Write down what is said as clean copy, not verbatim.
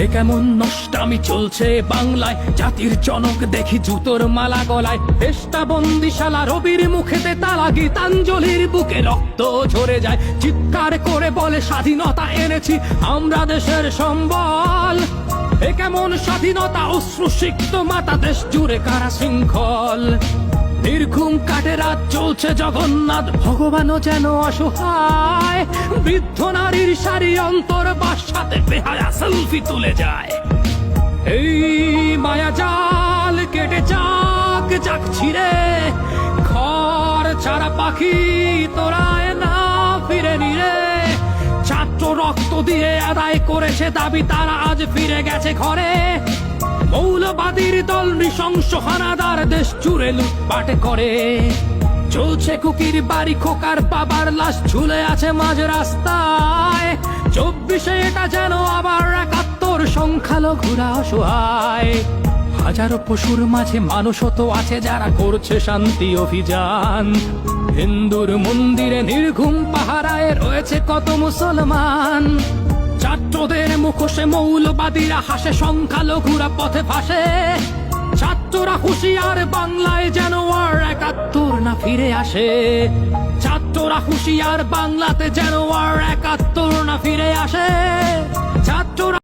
এ কেমন নষ্টামি চলছে বাংলায়, জাতির জনক দেখি জুতোর মালা গলায়। দেশটা বন্দিশালা, রবির মুখেতে তালা, গীতাঞ্জলির বুকে রক্ত ঝরে যায়। চিৎকার করে বলে স্বাধীনতা এনেছি আমরা দেশের সম্বল। এ কেমন স্বাধীনতা, অশ্রুসিক্ত মাতা, দেশ জুড়ে কারা শৃঙ্খল। নির্ঘুম কাটে রাত, চলছে জগন্নাথ, ভগবানও যেন অসহায়। বৃদ্ধ নারীর সারি অন্তর বাসাতে বেহায়া সেলফি তুলে যায়। এই মায়া জাল কেটে যাক যাক ছিড়ে, ঘর ছাড়া পাখি তোরায় না ফিরে নিরে। ছাত্র রক্ত দিয়ে আদায় করেছে দাবি, তারা আজ ফিরে গেছে ঘরে। মৌলবাদীর দল নৃশংস হানাদার, দেশ জুড়ে লুটপাট করে। চলছে কুকির বাড়ি, খোকার বাবার লাশ ঝুলে আছে মাঝ রাস্তায়। 24-এ এটা যেন আবার 71, সংখ্যালঘুরা অসহায়। হাজারো পশুর মাঝে মানুষও তো আছে যারা করছে শান্তি অভিযান। হিন্দুর মন্দিরে নির্ঘুম পাহারায় রয়েছে কত মুসলমান। ছাত্রদের মুখোশে মৌলবাদীরা হাসে, সংখ্যালঘুরা পথে ভাসে। ছাত্ররা হুঁশিয়ার, বাংলায় যেন আর 71 না ফিরে আসে। ছাত্ররা হুঁশিয়ার, বাংলাতে যেন আর 71 না ফিরে আসে। ছাত্ররা